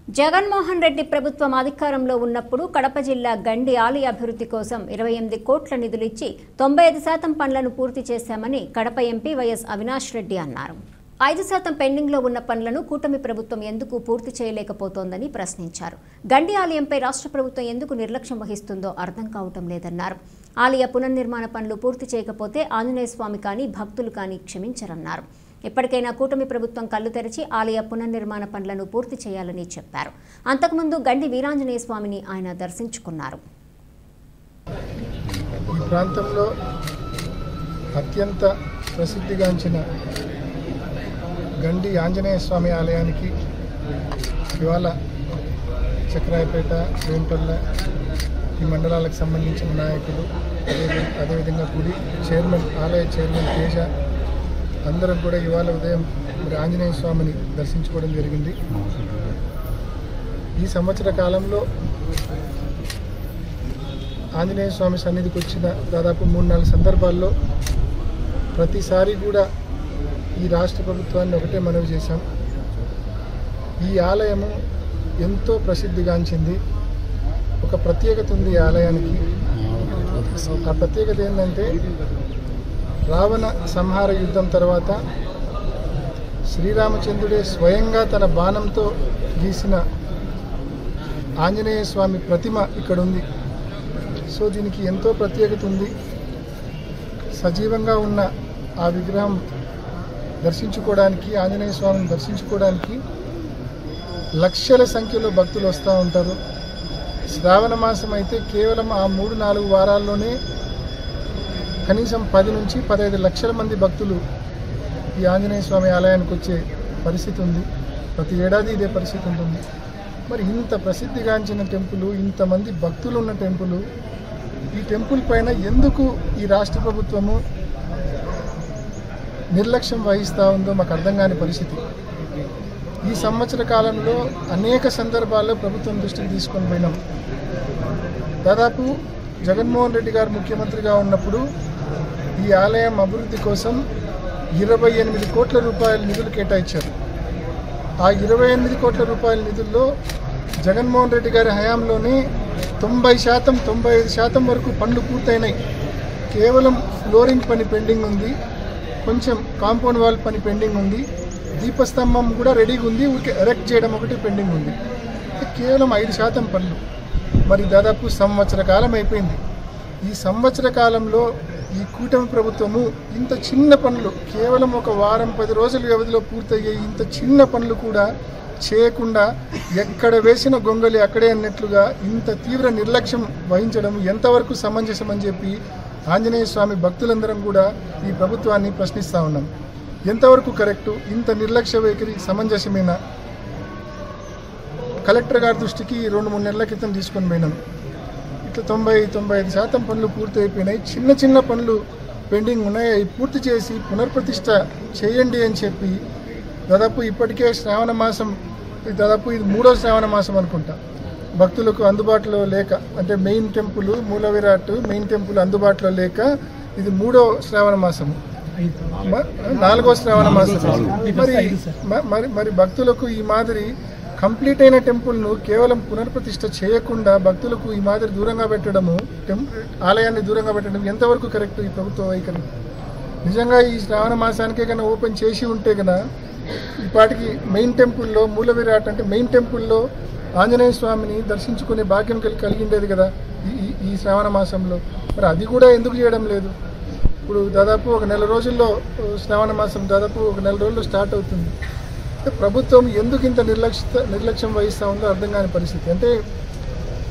జగన్మోహన్ రెడ్డి ప్రభుత్వం అధికారంలో ఉన్నప్పుడు కడప జిల్లా గండి ఆలయ అభివృద్ధి కోసం 28 కోట్ల నిధులిచ్చి 95% పనులను పూర్తి చేశామని కడప ఎంపీ వైఎస్ అవినాష్ రెడ్డి అన్నారు. 5% పెండింగ్లో ఉన్న పనులను కూటమి ప్రభుత్వం ఎందుకు పూర్తి చేయలేకపోతోందని ప్రశ్నించారు. గండి ఆలయంపై రాష్ట్ర ప్రభుత్వం ఎందుకు నిర్లక్ష్యం వహిస్తుందో అర్థం కావటం లేదన్నారు. ఆలయ పునర్నిర్మాణ పనులు పూర్తి చేయకపోతే ఆంజనేయ స్వామి కానీ భక్తులు కానీ క్షమించరన్నారు. ఇప్పటికైనా కూటమి ప్రభుత్వం కళ్లు తెరిచి ఆలయ పునర్నిర్మాణ పనులను పూర్తి చేయాలని చెప్పారు. అంతకుముందు గండి వీరాంజనేయ స్వామిని ఆయన దర్శించుకున్నారు. ఈ ప్రాంతంలో అత్యంత ప్రసిద్ధిగాంచిన గండి ఆంజనేయ స్వామి ఆలయానికి ఇవాళ చక్రాయపేట, వేంపల్లె ఈ మండలాలకు సంబంధించిన నాయకులు, అదేవిధంగా గుడి చైర్మన్, ఆలయ చైర్మన్ తేజ అందరం కూడా ఇవాళ ఉదయం ఆంజనేయ స్వామిని దర్శించుకోవడం జరిగింది. ఈ సంవత్సర కాలంలో ఆంజనేయ స్వామి సన్నిధికి వచ్చిన దాదాపు 3-4 సందర్భాల్లో ప్రతిసారి కూడా ఈ రాష్ట్ర ప్రభుత్వాన్ని ఒకటే మనవి చేశాం. ఈ ఆలయము ఎంతో ప్రసిద్ధిగాంచింది. ఒక ప్రత్యేకత ఉంది ఈ ఆలయానికి. ఆ ప్రత్యేకత ఏంటంటే రావణ సంహార యుద్ధం తర్వాత శ్రీరామచంద్రుడే స్వయంగా తన బాణంతో గీసిన ఆంజనేయ స్వామి ప్రతిమ ఇక్కడ ఉంది. సో దీనికి ఎంతో ప్రత్యేకత ఉంది. సజీవంగా ఉన్న ఆ విగ్రహం దర్శించుకోవడానికి, ఆంజనేయ స్వామిని దర్శించుకోవడానికి లక్షల సంఖ్యలో భక్తులు వస్తూ ఉంటారు. శ్రావణ మాసం అయితే కేవలం ఆ 3-4 వారాల్లోనే కనీసం 10 నుంచి 15 లక్షల మంది భక్తులు ఈ ఆంజనేయ స్వామి ఆలయానికి వచ్చే పరిస్థితి ఉంది. ప్రతి ఏడాది ఇదే పరిస్థితి ఉంటుంది. మరి ఇంత ప్రసిద్ధిగాంచిన టెంపుల్, ఇంతమంది భక్తులు ఉన్న టెంపుల్, ఈ టెంపుల్ పైన ఎందుకు ఈ రాష్ట్ర ప్రభుత్వము నిర్లక్ష్యం వహిస్తూ ఉందో మాకు అర్థం కాని పరిస్థితి. ఈ సంవత్సర కాలంలో అనేక సందర్భాల్లో ప్రభుత్వం దృష్టికి తీసుకొని పోయినాం. దాదాపు జగన్మోహన్ రెడ్డి గారు ముఖ్యమంత్రిగా ఉన్నప్పుడు ఈ ఆలయం అభివృద్ధి కోసం 28 కోట్ల రూపాయల నిధులు కేటాయించారు. ఆ 28 కోట్ల రూపాయల నిధుల్లో జగన్మోహన్ రెడ్డి గారి హయాంలోనే 90%, 95% వరకు పనులు పూర్తయినాయి. కేవలం ఫ్లోరింగ్ పని పెండింగ్ ఉంది, కొంచెం కాంపౌండ్ వాల్ పని పెండింగ్ ఉంది, దీపస్తంభం కూడా రెడీగా ఉంది, ఊరికే ఎరెక్ట్ చేయడం ఒకటి పెండింగ్ ఉంది. కేవలం 5% పనులు. మరి దాదాపు సంవత్సర కాలం అయిపోయింది. ఈ సంవత్సర కాలంలో ఈ కూటమి ప్రభుత్వము ఇంత చిన్న పనులు, కేవలం ఒక వారం 10 రోజుల వ్యవధిలో పూర్తయ్యే ఇంత చిన్న పనులు కూడా చేయకుండా ఎక్కడ వేసిన గొంగలి అక్కడే అన్నట్లుగా ఇంత తీవ్ర నిర్లక్ష్యం వహించడం ఎంతవరకు సమంజసమని చెప్పి ఆంజనేయ స్వామి భక్తులందరం కూడా ఈ ప్రభుత్వాన్ని ప్రశ్నిస్తూ ఉన్నాం. ఎంతవరకు కరెక్టు? ఇంత నిర్లక్ష్య వైఖరి సమంజసమేనా? కలెక్టర్ గారి దృష్టికి 2-3 నెలల క్రితం తీసుకొని పోయినాం. ఇట్లా 90-95% పనులు పూర్తి అయిపోయినాయి. చిన్న పనులు పెండింగ్ ఉన్నాయి. అవి పూర్తి చేసి పునర్ప్రతిష్ఠ చేయండి అని చెప్పి దాదాపు ఇప్పటికే శ్రావణ మాసం, దాదాపు ఇది 3వ శ్రావణ మాసం అనుకుంటా, భక్తులకు అందుబాటులో లేక, అంటే మెయిన్ టెంపుల్ మూల విరాట్ మెయిన్ టెంపుల్ అందుబాటులో లేక ఇది 3వ శ్రావణ మాసము, 4వ శ్రావణ మాసం. మరి భక్తులకు ఈ మాదిరి కంప్లీట్ అయిన టెంపుల్ను కేవలం పునర్ప్రతిష్ఠ చేయకుండా భక్తులకు ఈ మాదిరి దూరంగా పెట్టడము, ఆలయాన్ని దూరంగా పెట్టడం ఎంతవరకు కరెక్ట్ ఈ ప్రభుత్వ వైఖరి? నిజంగా ఈ శ్రావణ మాసానికే కన్నా ఓపెన్ చేసి ఉంటే కన్నా ఇప్పటికి మెయిన్ టెంపుల్లో మూల విరాట్ అంటే మెయిన్ టెంపుల్లో ఆంజనేయ స్వామిని దర్శించుకునే భాగ్యం కలిగిండేది కదా ఈ శ్రావణ మాసంలో. మరి అది కూడా ఎందుకు చేయడం లేదు? ఇప్పుడు దాదాపు ఒక 1 నెల రోజుల్లో శ్రావణ మాసం దాదాపు ఒక 1 నెల రోజుల్లో స్టార్ట్ అవుతుంది. ప్రభుత్వం ఎందుకు ఇంత నిర్లక్ష్యం వహిస్తూ ఉందో అర్థం కాని పరిస్థితి. అంటే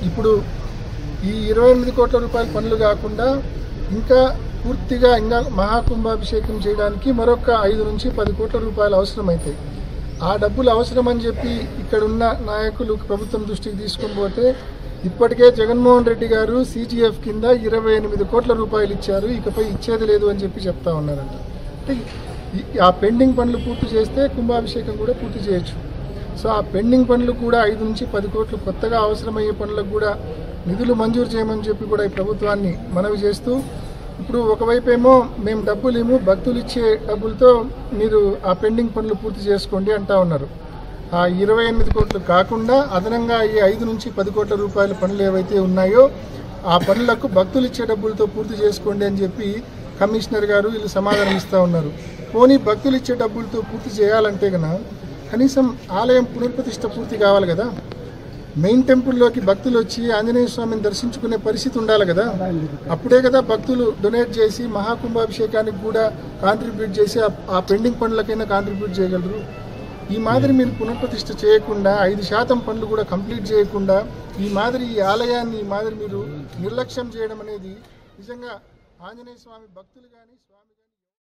ఇప్పుడు ఈ 28 కోట్ల రూపాయల పనులు కాకుండా ఇంకా పూర్తిగా ఇంకా మహాకుంభాభిషేకం చేయడానికి మరొక 5 నుంచి 10 కోట్ల రూపాయలు అవసరమవుతాయి. ఆ డబ్బులు అవసరమని చెప్పి ఇక్కడున్న నాయకులు ప్రభుత్వం దృష్టికి తీసుకొని పోతే ఇప్పటికే జగన్మోహన్ రెడ్డి గారు CGF కింద 28 కోట్ల రూపాయలు ఇచ్చారు, ఇకపై ఇచ్చేది లేదు అని చెప్పి చెప్తా ఉన్నారంట. అంటే ఆ పెండింగ్ పనులు పూర్తి చేస్తే కుంభాభిషేకం కూడా పూర్తి చేయొచ్చు. సో ఆ పెండింగ్ పనులు కూడా 5 నుంచి 10 కోట్లు కొత్తగా అవసరమయ్యే పనులకు కూడా నిధులు మంజూరు చేయమని చెప్పి కూడా ఈ ప్రభుత్వాన్ని మనవి చేస్తూ, ఇప్పుడు ఒకవైపు ఏమో మేము డబ్బులు భక్తులు ఇచ్చే డబ్బులతో మీరు ఆ పెండింగ్ పనులు పూర్తి చేసుకోండి అంటా ఉన్నారు. ఆ 28 కోట్లు కాకుండా అదనంగా ఈ 5 నుంచి 10 కోట్ల రూపాయల పనులు ఏవైతే ఉన్నాయో ఆ పనులకు భక్తులు ఇచ్చే డబ్బులతో పూర్తి చేసుకోండి అని చెప్పి కమిషనర్ గారు వీళ్ళు సమాధానం ఇస్తూ ఉన్నారు. పోనీ భక్తులు ఇచ్చే డబ్బులతో పూర్తి చేయాలంటే కన్నా కనీసం ఆలయం పునర్ప్రతిష్ఠ పూర్తి కావాలి కదా. మెయిన్ టెంపుల్లోకి భక్తులు వచ్చి ఆంజనేయ స్వామిని దర్శించుకునే పరిస్థితి ఉండాలి కదా. అప్పుడే కదా భక్తులు డొనేట్ చేసి మహాకుంభాభిషేకానికి కూడా కాంట్రిబ్యూట్ చేసి ఆ పెండింగ్ పనులకైనా కాంట్రిబ్యూట్ చేయగలరు. ఈ మాదిరి మీరు పునఃప్రతిష్ఠ చేయకుండా 5% పనులు కూడా కంప్లీట్ చేయకుండా ఈ ఆలయాన్ని ఈ మాదిరి మీరు నిర్లక్ష్యం చేయడం అనేది నిజంగా ఆంజనేయ స్వామి భక్తులు కానీ